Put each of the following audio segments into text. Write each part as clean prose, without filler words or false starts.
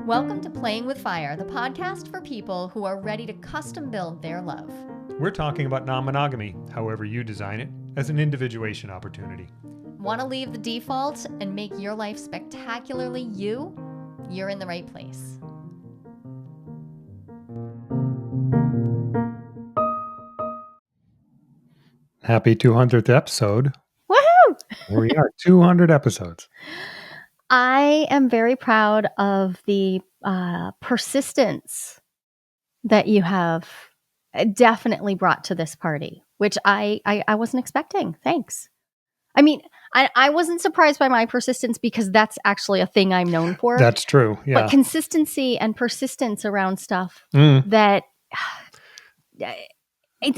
Welcome to Playing with Fire, the podcast for people who are ready to custom build their love. We're talking about non-monogamy, however you design it, as an individuation opportunity. Want to leave the default and make your life spectacularly you? You're in the right place. Happy 200th episode. Woohoo! Here we are, 200 episodes. I am very proud of the persistence that you have definitely brought to this party, which I wasn't expecting. Thanks. I mean, I wasn't surprised by my persistence because that's actually a thing I'm known for. That's true, yeah. But consistency and persistence around stuff that...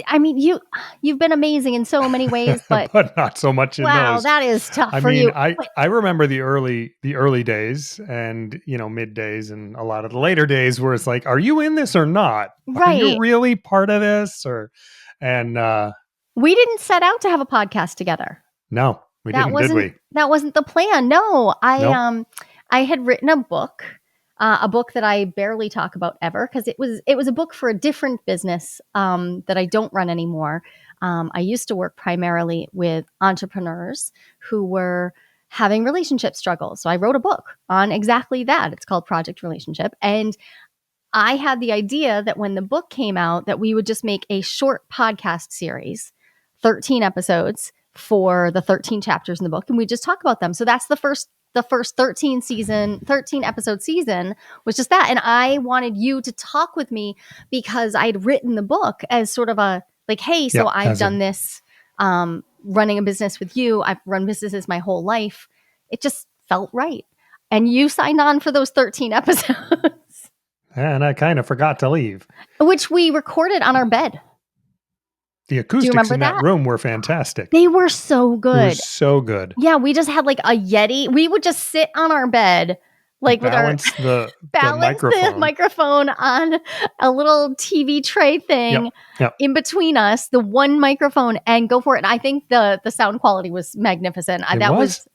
I mean, you've been amazing in so many ways, but not so much in those. Wow, that is tough for you. I remember the early days and, mid days and a lot of the later days where it's like, are you in this or not? Right. Are you really part of this? We didn't set out to have a podcast together. No, we didn't, did we? That wasn't the plan. No, Nope. I had written a book that I barely talk about ever because it was a book for a different business that I don't run anymore. I used to work primarily with entrepreneurs who were having relationship struggles. So I wrote a book on exactly that. It's called Project Relationship. And I had the idea that when the book came out, that we would just make a short podcast series, 13 episodes for the 13 chapters in the book. And we just talk about them. So that's the first 13 episode season was just that. And I wanted you to talk with me because I'd written the book as sort of a like, hey, so I've done this, running a business with you. I've run businesses my whole life. It just felt right. And you signed on for those 13 episodes. And I kind of forgot to leave. Which we recorded on our bed. The acoustics in that room were fantastic. They were so good. It was so good. Yeah, we just had like a Yeti. We would just sit on our bed, like balance the microphone on a little TV tray thing in between us, the one microphone, and go for it. And I think the sound quality was magnificent. It was.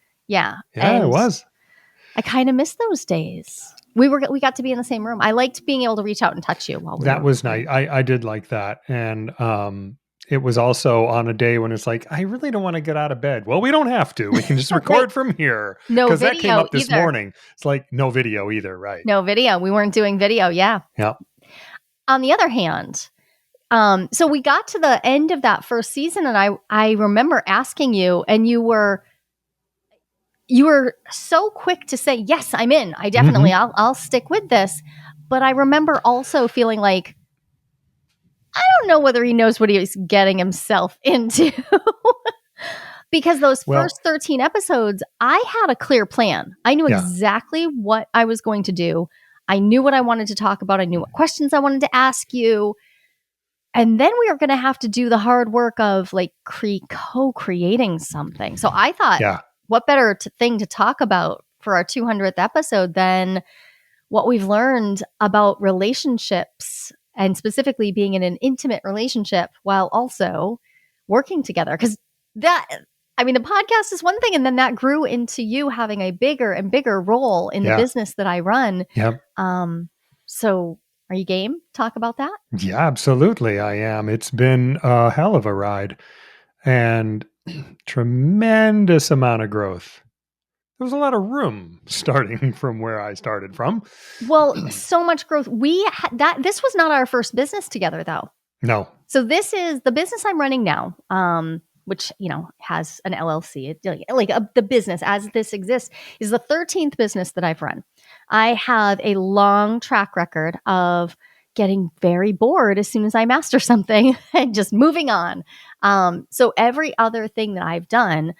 I kind of miss those days. We got to be in the same room. I liked being able to reach out and touch you while we That was nice. I did like that. And it was also on a day when it's like, I really don't want to get out of bed. Well, we don't have to. We can just record from here. No video that came up this either. morning. It's like no video either, right? No video. We weren't doing video. Yeah. Yeah. On the other hand, so we got to the end of that first season, and I remember asking you, and you were so quick to say, yes, I'm in. I definitely, I'll stick with this. But I remember also feeling like, I don't know whether he knows what he's getting himself into. Because those first 13 episodes, I had a clear plan. I knew exactly what I was going to do. I knew what I wanted to talk about. I knew what questions I wanted to ask you. And then we were going to have to do the hard work of like co-creating something. So I thought, what better thing to talk about for our 200th episode than what we've learned about relationships and specifically being in an intimate relationship while also working together. Because the podcast is one thing, and then that grew into you having a bigger and bigger role in the business that I run. Yep. So are you game? Talk about that? Yeah, absolutely. I am. It's been a hell of a ride and tremendous amount of growth. There was a lot of room starting from where I started from. Well, so much growth. This was not our first business together, though. No. So this is the business I'm running now, which has an LLC. The business as this exists is the 13th business that I've run. I have a long track record of getting very bored as soon as I master something and just moving on. So every other thing that I've done,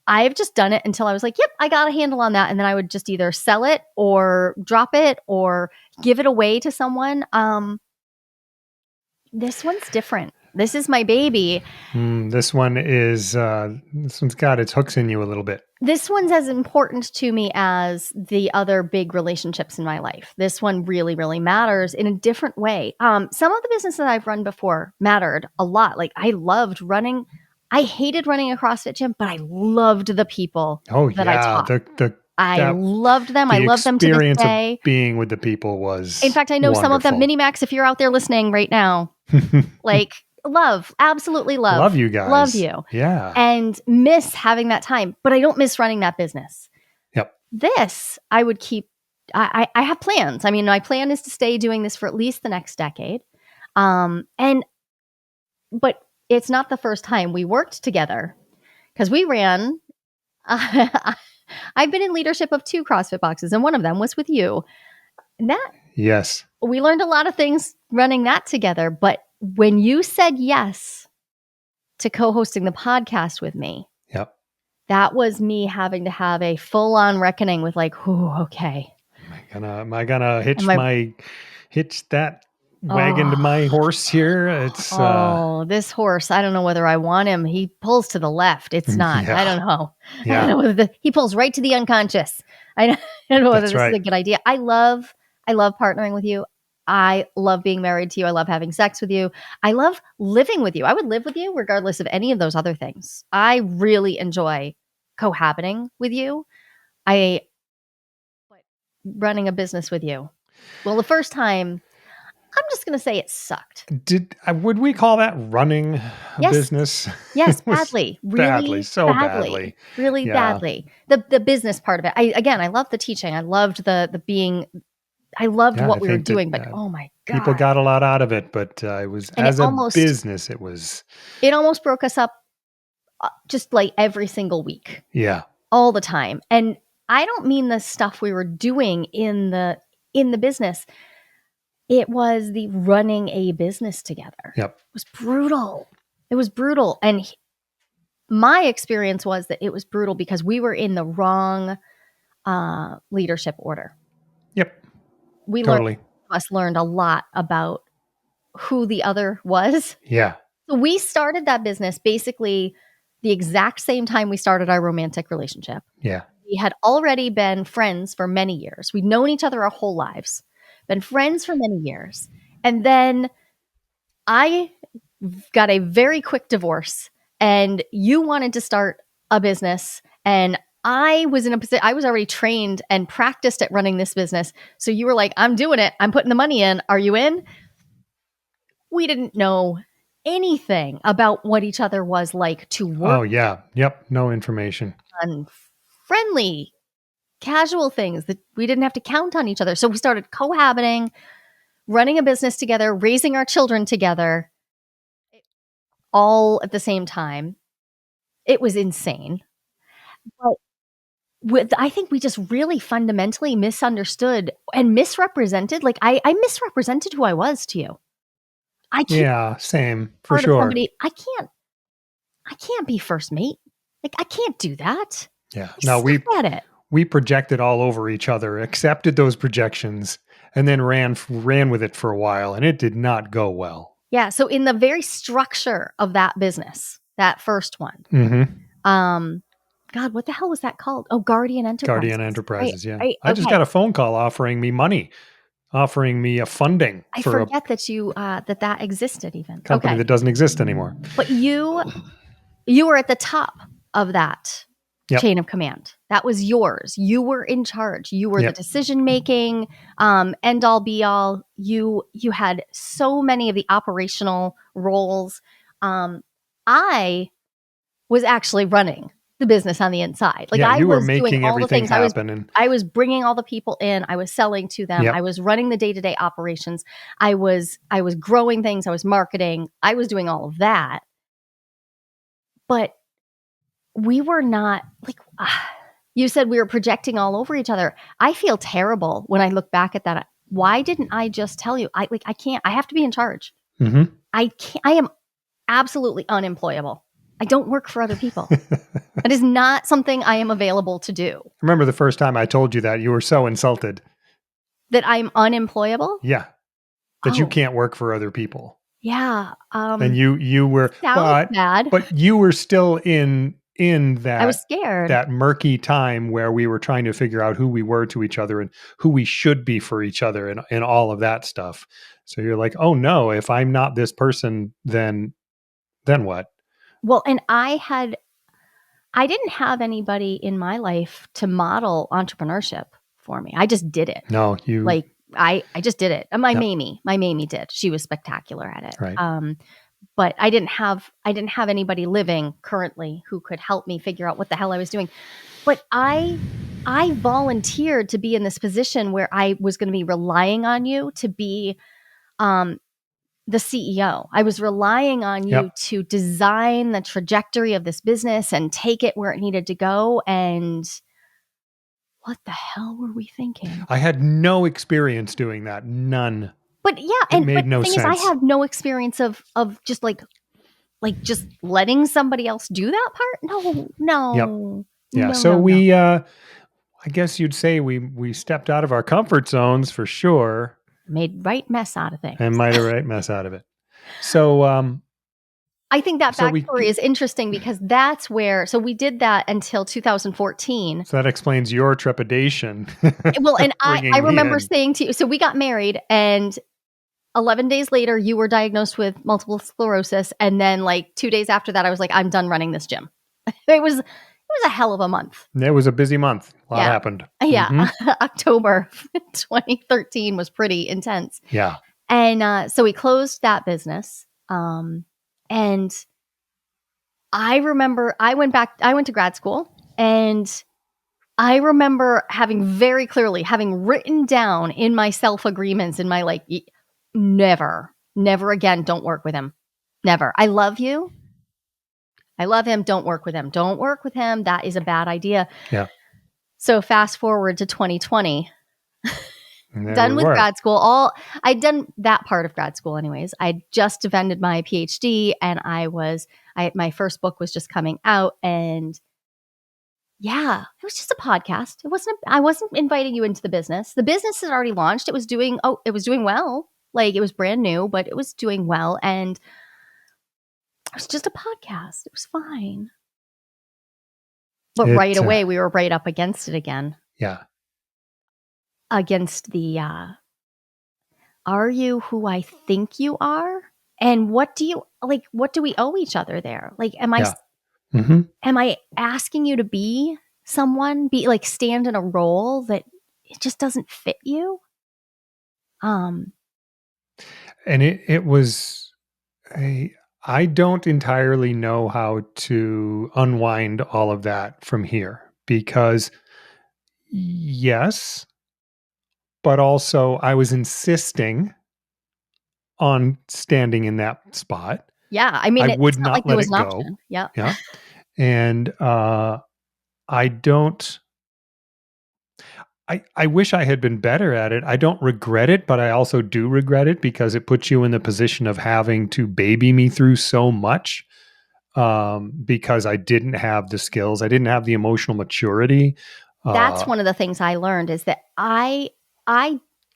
I've just done it until I was like, yep, I got a handle on that. And then I would just either sell it or drop it or give it away to someone. This one's different. This is my baby. This one's got its hooks in you a little bit. This one's as important to me as the other big relationships in my life. This one really, really matters in a different way. Some of the businesses that I've run before mattered a lot. Like I hated running a CrossFit gym, but I loved the people that I taught. The I That loved them. I the love them to this experience of day. being with the people In was fact, I know some of them. wonderful. Minimax, if you're out there listening right now, like, love, absolutely Love you love guys. you, Yeah. and miss having that time, but I don't miss running that business. Yep. This, I would keep. I have plans. I mean, my plan is to stay doing this for at least the next decade. And but it's not the first time we worked together because we ran. I've been in leadership of 2 CrossFit boxes, and one of them was with you. And that Yes. we learned a lot of things running that together. But when you said yes to co-hosting the podcast with me, Yep. that was me having to have a full-on reckoning with like, "Ooh, okay. Am I gonna Am hitch I that wagon to oh, my horse here? It's oh, this horse, I don't know whether I want him. He pulls to the left. It's not. I yeah. don't know. I don't Yeah. know whether he pulls right to the unconscious. I don't, I don't know whether That's this is right. a good idea. I love partnering with you. I love being married to you. I love having sex with you. I love living with you. I would live with you regardless of any of those other things. I really enjoy cohabiting with you. I but running a business with you. Well, the first time, I'm just going to say it sucked. Would we call that running a Yes. business? Yes, It was badly, badly, really so badly, badly. really Yeah. badly. The business part of it. I loved the teaching. I loved the being. I loved Yeah, I what we were think that doing, but oh my people god! got a lot out of it, but it was And as a business, it was it almost broke us up, just like every single week, yeah. all the time. And I don't mean the stuff we were doing in the business. It was the running a business together. Yep. It was brutal. It was brutal, and my experience was that it was brutal because we were in the wrong leadership order. Yep. We learned Totally. us learned a lot about who the other was. Yeah. So we started that business basically the exact same time we started our romantic relationship. Yeah. We had already been friends for many years. We'd known each other our whole lives, been friends for many years. And then I got a very quick divorce, and you wanted to start a business, and I was in a position, I was already trained and practiced at running this business. So you were like, I'm doing it. I'm putting the money in. Are you in? We didn't know anything about what each other was like to work Oh yeah. Yep. No information. on friendly, casual things that we didn't have to count on each other. So we started cohabiting, running a business together, raising our children together, all at the same time. It was insane. But I think we just really fundamentally misunderstood and misrepresented. Like I misrepresented who I was to you. I can't Yeah. Same for part of sure. somebody. I can't be first mate. Like I can't do that. Yeah. I No, suck at it. we projected all over each other, accepted those projections, and then ran with it for a while, and it did not go well. Yeah. So in the very structure of that business, that first one, Mm-hmm. um, God, what the hell was that called? Oh, Guardian Guardian Enterprises. Right. Enterprises. Yeah. Right. I just Okay. got a phone call offering me money, offering me a funding I for a forget that you that existed even. company Okay. that doesn't exist anymore. But you were at the top of that Yep. chain of command. That was yours. You were in charge. You were the Yep. decision making, end all be all. You had so many of the operational roles. I was actually running the business on the inside. Like Yeah. I You were was doing making all the everything things. happen. And I was bringing all the people in. I was selling to them. I yep. was running the day-to-day operations. I was growing things. I was marketing. I was doing all of that. But we were not like you said we were projecting all over each other. I feel terrible when I look back at that. Why didn't I just tell you? I can't. I have to be in charge. Mm-hmm. I can't. I am absolutely unemployable. I don't work for other people. That is not something I am available to do. Remember the first time I told you that you were so insulted. That I'm unemployable? Yeah. That you Oh, can't work for other people. yeah. And you were, Sounds bad. but you were still in I was that scared. murky time where we were trying to figure out who we were to each other and who we should be for each other and all of that stuff. So you're like, oh no, if I'm not this person, then what? Well, and I didn't have anybody in my life to model entrepreneurship for me. I just did it. No, you. Like I just did it. And Yep. My Mamie did. She was spectacular at it. Right. But I didn't have anybody living currently who could help me figure out what the hell I was doing. But I volunteered to be in this position where I was going to be relying on you to be um, the CEO. I was relying on you Yep. to design the trajectory of this business and take it where it needed to go. And what the hell were we thinking? I had no experience doing that. None. But yeah, It but made the no thing is, I sense. have no experience of just like just letting somebody else do that part. No, Yep. no, Yeah. no, So no, no. I guess you'd say we stepped out of our comfort zones for sure Made right mess out of things. and might have right mess out of it. So, I think that so we, backstory is interesting because that's where. So we did that until 2014. so that explains your trepidation Well, and I bringing me remember in. saying to you, so we got married, and 11 days later, you were diagnosed with multiple sclerosis, and then like 2 days after that, I was like, I'm done running this gym. It was a hell of a month. It was a busy month. A lot Yeah, happened. yeah. Hmm. October 2013 was pretty intense, Yeah. and so we closed that business. And I remember I went back. I went to grad school, and I remember having written down in my self agreements in my never, never again, don't work with him. Never. I love you. I love him. Don't work with him. Don't work with him. That is a bad idea. Yeah. So fast forward to 2020, And there we done with were. grad school. I'd done that part of grad school anyways. I'd just defended my PhD, and my first book was just coming out, and yeah, it was just a podcast. I wasn't inviting you into the business. The business had already launched. It was doing well. Like, it was brand new, but it was doing well, and it was just a podcast. It was fine. But right It, away we were right up against it again. yeah. Against the are you who I think you are? And what do we owe each other there? Like, Yeah. Hmm. am I asking you to be someone, stand in a role that it just doesn't fit you? Um, And it was a, I don't entirely know how to unwind all of that from here because yes, but also I was insisting on standing in that spot. yeah, I I mean, it's would not like not there let was it an go. option. Yeah. Yeah. And I don't I wish I had been better at it. I don't regret it, but I also do regret it because it puts you in the position of having to baby me through so much because I didn't have the skills. I didn't have the emotional maturity. That's Uh, one of the things I learned is that I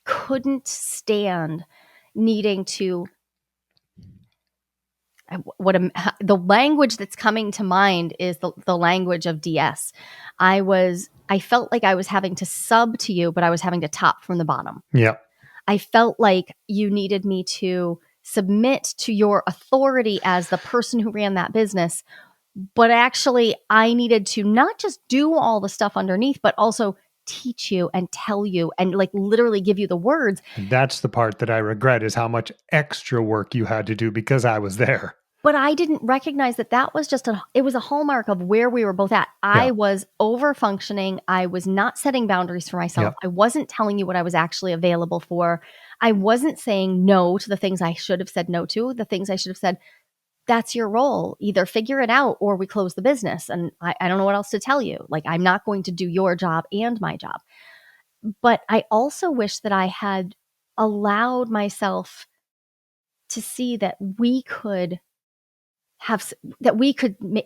couldn't stand needing to the language that's coming to mind is the language of DS. I felt like I was having to sub to you, but I was having to top from the bottom. yeah. I felt like you needed me to submit to your authority as the person who ran that business, but actually I needed to not just do all the stuff underneath, but also teach you and tell you and like literally give you the words. And that's the part that I regret is how much extra work you had to do because I was there. But I didn't recognize that was it was a hallmark of where we were both at. Yeah. I was over functioning. I was not setting boundaries for myself. Yep. I wasn't telling you what I was actually available for. I wasn't saying no to the things I should have said no to, the things I should have said, that's your role. Either figure it out or we close the business. And I don't know what else to tell you. Like, I'm not going to do your job and my job. But I also wish that I had allowed myself to see that we could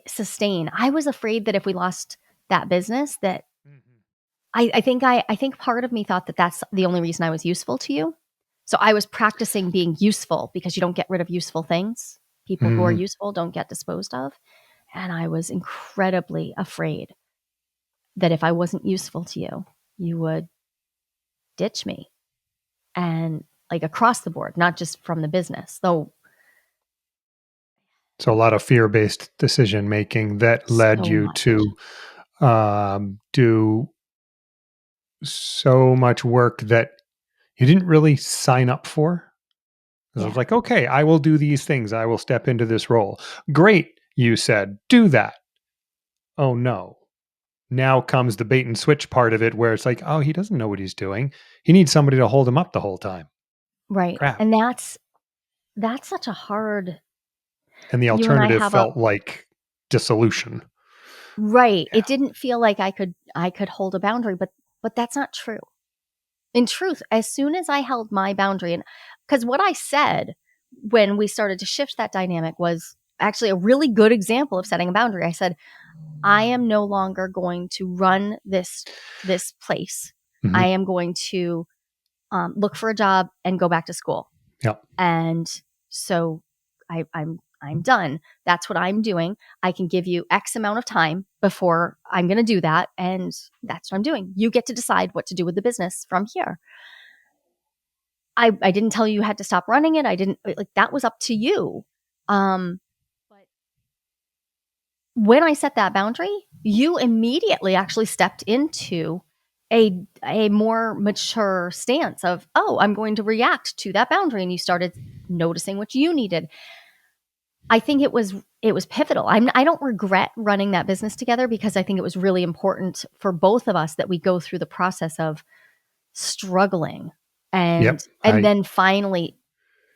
sustain. I was afraid that if we lost that business, that Mhm. I think part of me thought that that's the only reason I was useful to you. So I was practicing being useful because you don't get rid of useful things. People who are Mhm. useful don't get disposed of. And I was incredibly afraid that if I wasn't useful to you, you would ditch me and like across the board, not just from the business. Though So a lot of fear-based decision making that led So you much. to do so much work that you didn't really sign up for. 'Cause I was Yeah, like, okay, I will do these things. I will step into this role. Great, you said, do that. Oh no. Now comes the bait and switch part of it where it's like, oh, he doesn't know what he's doing. He needs somebody to hold him up the whole time. right. Crap. And that's such a hard And the you and I alternative have a felt like dissolution. right. Yeah. It didn't feel like I could hold a boundary, but that's not true. In truth, as soon as I held my boundary, and because what I said when we started to shift that dynamic was actually a really good example of setting a boundary. I said, I am no longer going to run this place. I Mhm. am going to look for a job and go back to school. Yeah. And so I'm done. That's what I'm doing. I can give you X amount of time before I'm going to do that, and that's what I'm doing. You get to decide what to do with the business from here. I didn't tell you you had to stop running it. I didn't like that was up to you. But when I set that boundary, you immediately actually stepped into a more mature stance of, oh, I'm going to react to that boundary, and you started noticing what you needed. I think it was pivotal. I don't regret running that business together because I think it was really important for both of us that we go through the process of struggling and Yep. and then finally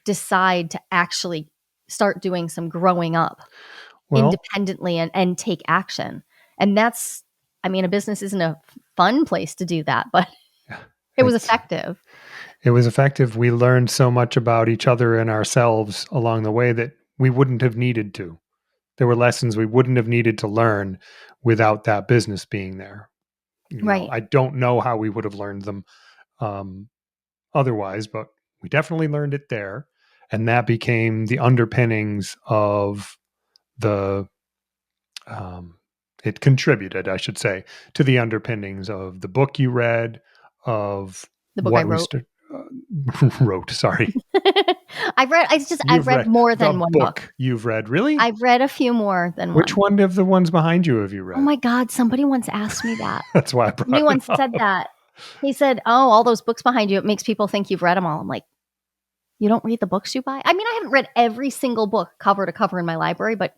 decide to actually start doing some growing up Well, independently and take action. And that's, I mean, a business isn't a fun place to do that, but yeah, it was it's effective. it was effective. We learned so much about each other and ourselves along the way that we wouldn't have needed to. There were lessons we wouldn't have needed to learn without that business being there. Right. I don't know how we would have learned them um, otherwise, but we definitely learned it there. And that became the underpinnings of the, um, it contributed, I should say, to the underpinnings of the book you read, of The book I what we wrote. wrote. Sorry. I've You've read read more the than one book. book you've read. Really? I've read a few more than Which one. one of the ones behind you have you Oh read? my God, somebody once asked me that. That's why I Somebody brought it once said up. that. He said, "Oh, all those books behind you, it makes people think you've read them all." I'm like, "You don't read the books you buy?" I mean, I haven't read every single book cover to cover in my library, but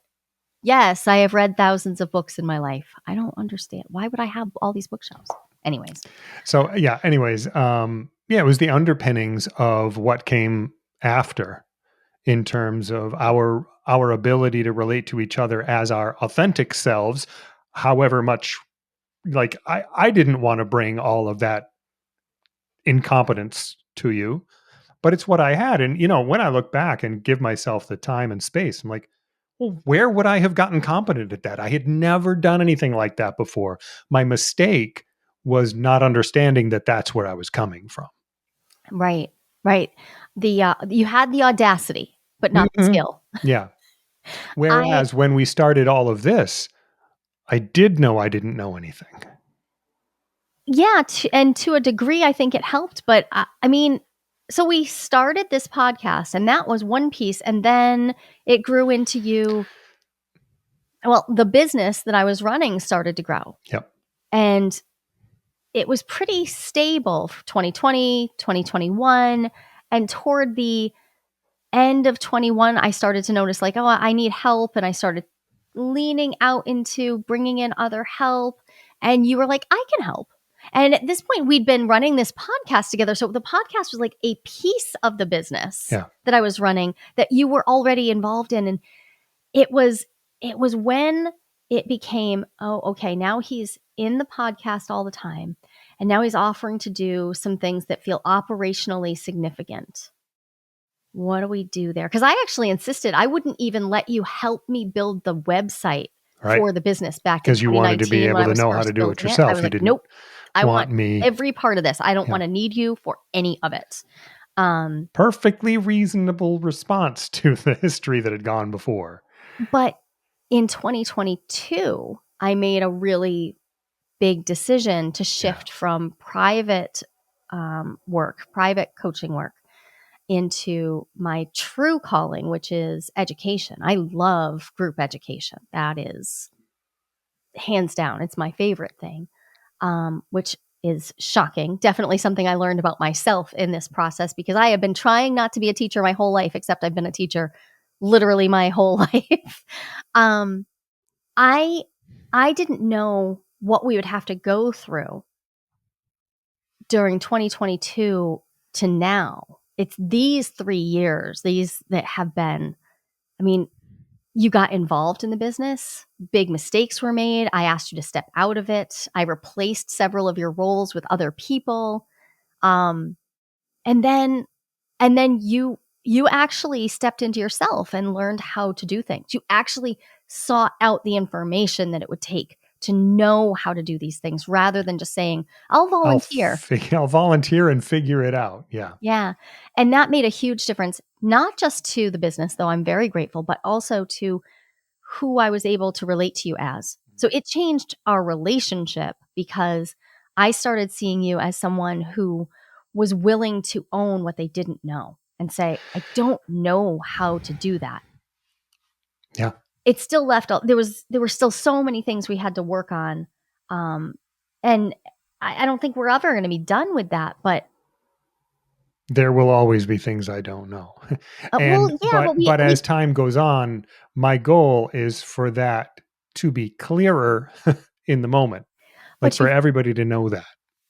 yes, I have read thousands of books in my life. I don't understand. Why would I have all these bookshelves? Anyways, So yeah, anyways, yeah, it was the underpinnings of what came after in terms of our ability to relate to each other as our authentic selves, however much like I didn't want to bring all of that incompetence to you, but it's what I had. And when I look back and give myself the time and space, I'm like, well, where would I have gotten competent at that? I had never done anything like that before. My mistake was not understanding that that's where I was coming from. right, right. The you had the audacity, but not the Mhm. skill. Yeah. I Whereas when we started all of this, I did know I didn't know anything. Yeah, and to a degree, I think it helped. But I mean, so we started this podcast, and that was one piece, and then it grew into you. Well, the business that I was running started to grow, Yep. and it was pretty stable for 2020, 2021, and toward the end of 21, I started to notice like, oh, I need help. And I started leaning out into bringing in other help. And you were like, I can help. And at this point, we'd been running this podcast together. So the podcast was like a piece of the business Yeah. that I was running that you were already involved in. And it was, it was when it became, oh, okay, now he's in the podcast all the time. And now he's offering to do some things that feel operationally significant. What do we do there? Because I actually insisted I wouldn't even let you help me build the website Right. for the business back in Because you wanted to be 2019 when able I to was know how to first do it building it. I yourself. was You like, didn't nope, I want want me. every part of this. I don't Yeah. want to need you for any of it. Um, Perfectly reasonable response to the history that had gone before. but in 2022, I made a really big decision to Yeah. shift from private work, private coaching work, into my true calling, which is education. I love group education. That is hands down, it's my favorite thing, which is shocking. Definitely something I learned about myself in this process because I have been trying not to be a teacher my whole life, except I've been a teacher literally my whole life. um, I I didn't know what we would have to go through during 2022 to now. It's these 3 years, these that have been, I mean, you got involved in the business, big mistakes were made, I asked you to step out of it, I replaced several of your roles with other people, um, and then you actually stepped into yourself and learned how to do things. You actually sought out the information that it would take to know how to do these things rather than just saying, "I'll volunteer." I'll volunteer and figure it out. Yeah. Yeah, and that made a huge difference, not just to the business, though I'm very grateful, but also to who I was able to relate to you as. So it changed our relationship because I started seeing you as someone who was willing to own what they didn't know and say, "I don't know how to do that." Yeah. It still left there were still so many things we had to work on, um, and I don't think we're ever gonna be done with that, but, There will always be things I don't know. well, And yeah, but but we as time goes on, my goal is for that to be clearer in the moment, like but for you everybody to know that.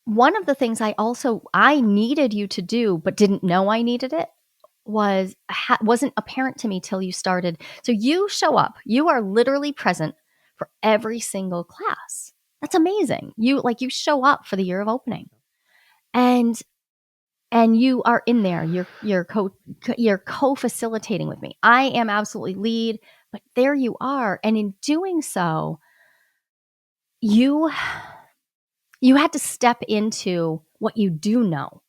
one of the things I needed you to do, but didn't know I needed it, wasn't apparent to me till you started. So you show up, you are literally present for every single class. That's amazing. You show up for the year of opening, and you are in there. You're co-facilitating with me. I am absolutely lead, but there you are. And in doing so, you you had to step into what you do know.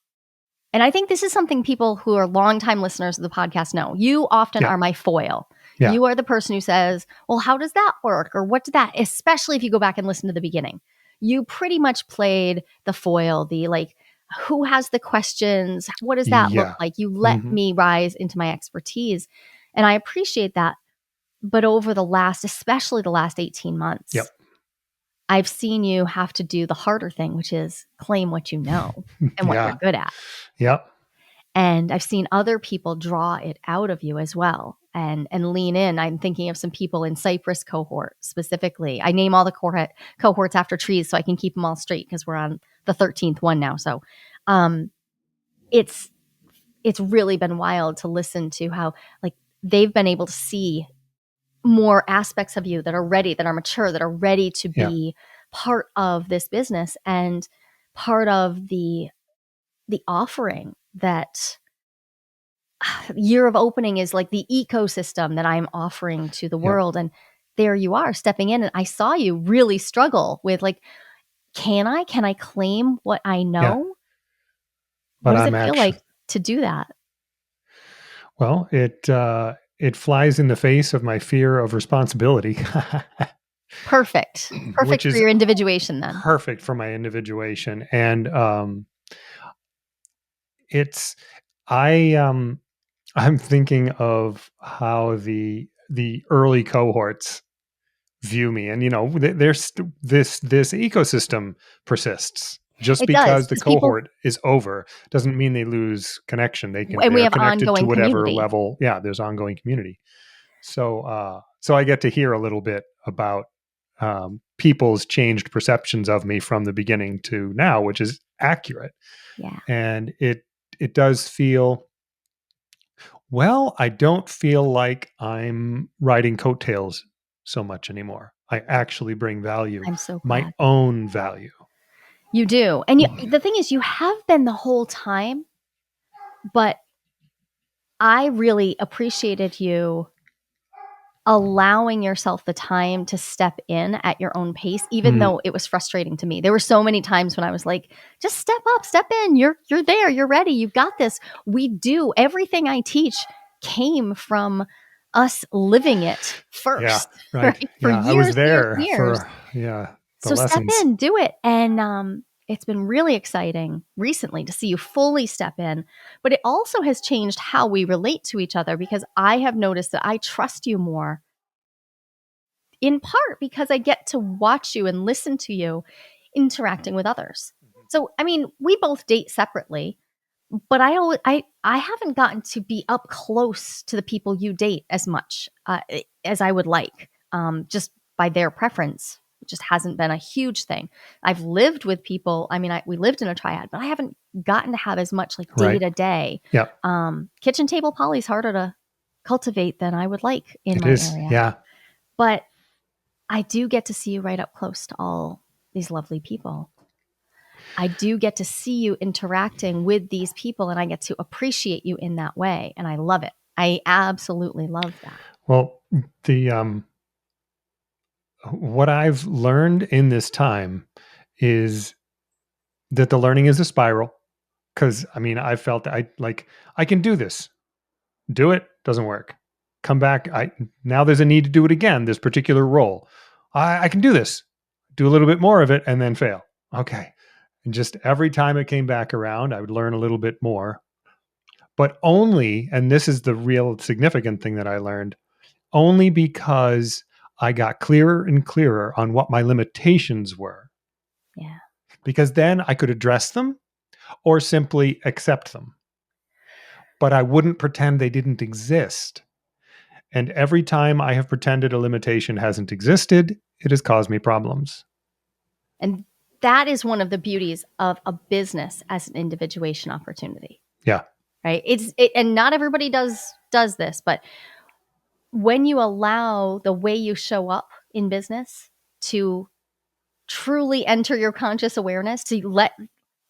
And I think this is something people who are longtime listeners of the podcast know. You often Yeah. are my foil. Yeah. You are the person who says, "Well, how does that work?" Or "What did that?" Especially if you go back and listen to the beginning. You pretty much played the foil, the like, who has the questions? What does that look Yeah. like? You let Mhm. me rise into my expertise. And I appreciate that. But over especially the last 18 months, Yep. I've seen you have to do the harder thing, which is claim what you know and what you're Yeah. good at. Yep. And I've seen other people draw it out of you as well and lean in. I'm thinking of some people in Cypress cohort specifically. I name all the cohorts after trees so I can keep them all straight because we're on the 13th one now. So um, it's it's really been wild to listen to how like they've been able to see more aspects of you that are ready, that are mature, that are ready to Yeah. be part of this business and part of the offering that year of opening is like the ecosystem that I'm offering to the Yep. world. And there you are stepping in. And I saw you really struggle with like, can I claim what I Yeah. know? What But does I'm it feel like actually to do that? well, it flies in the face of my fear of responsibility, Perfect. which Perfect for is your individuation then. perfect for my individuation. And it's I I'm thinking of how the early cohorts view me, and there's this ecosystem persists. Just It does because the because people, cohort is over doesn't mean they lose connection. and we They're have connected to ongoing whatever community. level. Yeah, there's ongoing community. So so I get to hear a little bit about people's changed perceptions of me from the beginning to now, which is accurate. Yeah, And it does feel, well, I don't feel like I'm riding coattails so much anymore. I actually bring value, I'm so my glad. own value. You do. And the thing is, you have been the whole time, but I really appreciated you allowing yourself the time to step in at your own pace, even Mm, though it was frustrating to me. There were so many times when I was like, just step up, step in. You're there, you're ready, you've got this. We do. Everything I teach came from us living it yeah, first, right. right? For Yeah, I was years, years, there years. for, yeah, the So step lessons. in, do it. And it's been really exciting recently to see you fully step in, but it also has changed how we relate to each other because I have noticed that I trust you more, in part because I get to watch you and listen to you interacting with others. So, I mean, we both date separately, but I haven't gotten to be up close to the people you date as much as I would like, just by their preference. It just hasn't been a huge thing. I've lived with people. I mean, we lived in a triad, but I haven't gotten to have as much like day Right. to day. Yeah, Kitchen table poly's harder to cultivate than I would like in it my is. area, Yeah. but I do get to see you right up close to all these lovely people. I do get to see you interacting with these people and I get to appreciate you in that way. And I love it. I absolutely love that. Well, the what I've learned in this time is that the learning is a spiral. Because I mean, I felt that I can do this. Do it, doesn't work. Come back. I Now there's a need to do it again. This particular role, I can do this. Do a little bit more of it and then fail. Okay, and just every time it came back around, I would learn a little bit more. But only, and this is the real significant thing that I learned, only because I got clearer and clearer on what my limitations were. Yeah. Because then I could address them or simply accept them. But I wouldn't pretend they didn't exist. And every time I have pretended a limitation hasn't existed, it has caused me problems. And that is one of the beauties of a business as an individuation opportunity, Yeah. right? And not everybody does this, but when you allow the way you show up in business to truly enter your conscious awareness, to let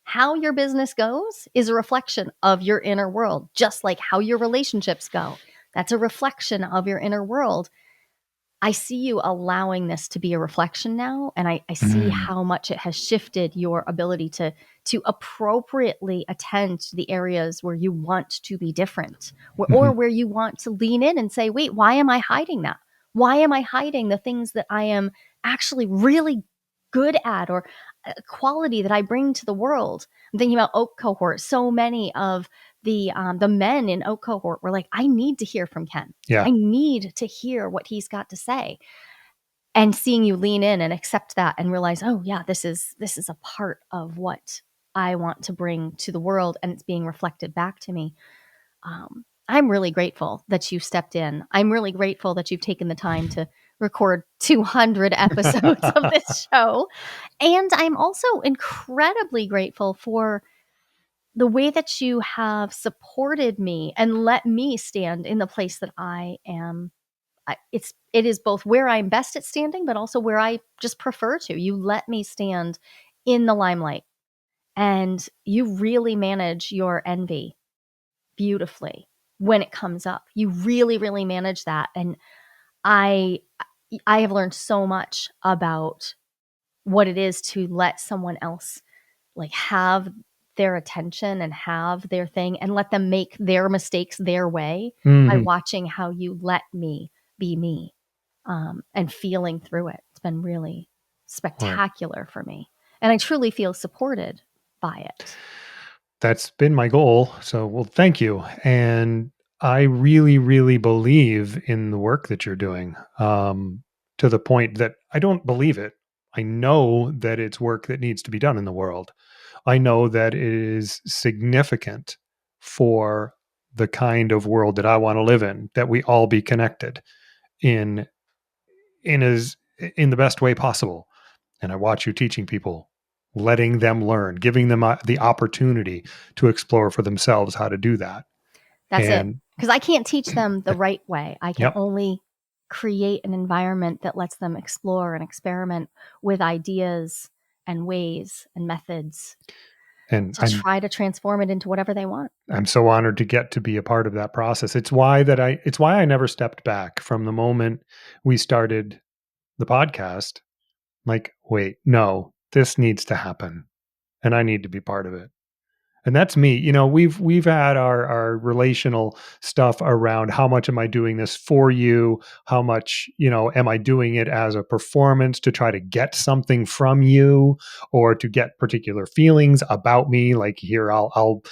how your business goes is a reflection of your inner world, just like how your relationships go. That's a reflection of your inner world. I see you allowing this to be a reflection now, and I see Mm. how much it has shifted your ability to appropriately attend to the areas where you want to be different, or Mhm. where you want to lean in and say, "Wait, why am I hiding that? Why am I hiding the things that I am actually really good at, or a quality that I bring to the world?" I'm thinking about Oak Cohort. So many of the men in Oak Cohort were like, "I need to hear from Ken. I Yeah. need to hear what he's got to say." And seeing you lean in and accept that and realize, "Oh yeah, this is a part of what I want to bring to the world and it's being reflected back to me." I'm really grateful that you stepped in. I'm really grateful that you've taken the time to record 200 episodes of this show. And I'm also incredibly grateful for the way that you have supported me and let me stand in the place that I am. It is both where I'm best at standing, but also where I just prefer to. You let me stand in the limelight, and you really manage your envy beautifully when it comes up. You really, really manage that, and I I have learned so much about what it is to let someone else like have their attention and have their thing and let them make their mistakes their way by Mhm. watching how you let me be me, and feeling through it. It's been really Right. spectacular for me. And I truly feel supported by it. That's been my goal. So, well, thank you. And I really, really believe in the work that you're doing, to the point that I don't believe it. I know that it's work that needs to be done in the world. I know that it is significant for the kind of world that I want to live in, that we all be connected in in as in the best way possible. And I watch you teaching people, letting them learn, giving them the opportunity to explore for themselves how to do that. That's it. And Because I can't teach them the right way. I can yep, only create an environment that lets them explore and experiment with ideas and ways and methods and to try to transform it into whatever they want. I'm so honored to get to be a part of that process. It's why I never stepped back from the moment we started the podcast. Like, wait, no, this needs to happen, and I need to be part of it. And that's me. We've had our relational stuff around how much am I doing this for you? How much, am I doing it as a performance to try to get something from you or to get particular feelings about me? Like here, I'll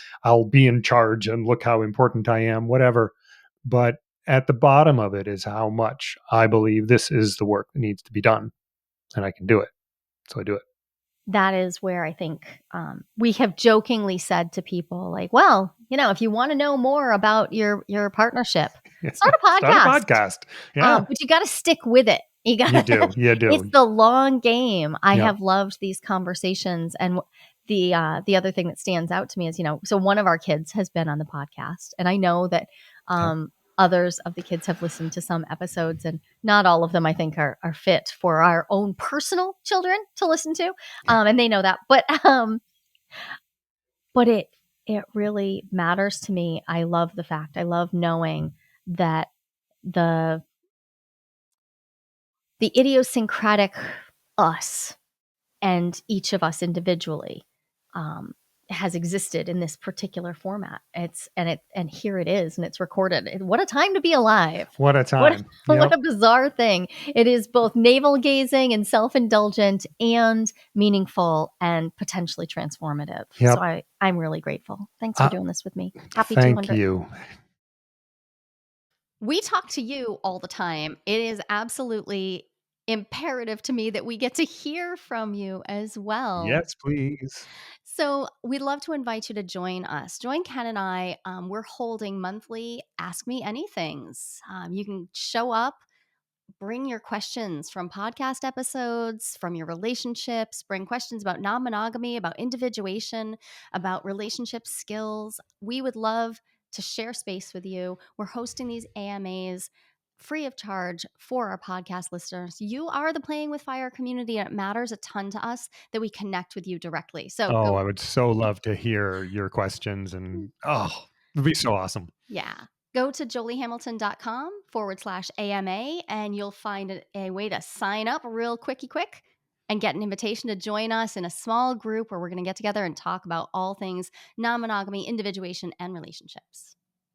be in charge and look how important I am, whatever. But at the bottom of it is how much I believe this is the work that needs to be done and I can do it. So I do it. That is where I think we have jokingly said to people, like, well, if you want to know more about your partnership, start a Start a podcast. podcast. Yeah, But you got to stick with it. You you got do. You it's do. the long game. I Yep. have loved these conversations, and the other thing that stands out to me is, so one of our kids has been on the podcast, and I know that Yep. others of the kids have listened to some episodes, and not all of them I think are fit for our own personal children to listen to, Yeah. and they know that. But it really matters to me. I love the fact. I love knowing that the the idiosyncratic us and each of us individually um, has existed in this particular format. And here it is, and it's recorded. What a time to be alive! What a What time. what Yep. a bizarre thing! It is both navel gazing and self indulgent, and meaningful, and potentially transformative. So Yep. I'm really grateful. Thanks for Uh, doing this with me. Happy Thank 200th. you. We talk to you all the time. It is absolutely imperative to me that we get to hear from you as well. Yes, please. So, we'd love to invite you to join us. Join Ken and I. We're holding monthly Ask Me Anythings. You can show up, bring your questions from podcast episodes, from your relationships, bring questions about non monogamy, about individuation, about relationship skills. We would love to share space with you. We're hosting these AMAs free of charge for our podcast listeners. You are the Playing with Fire community, and it matters a ton to us that we connect with you directly. So Oh, go, I would so love to hear your questions and it'd be so awesome. yeah. Go to joliehamilton.com/AMA and you'll find a way to sign up real quick and get an invitation to join us in a small group where we're going to get together and talk about all things non monogamy, individuation, and relationships.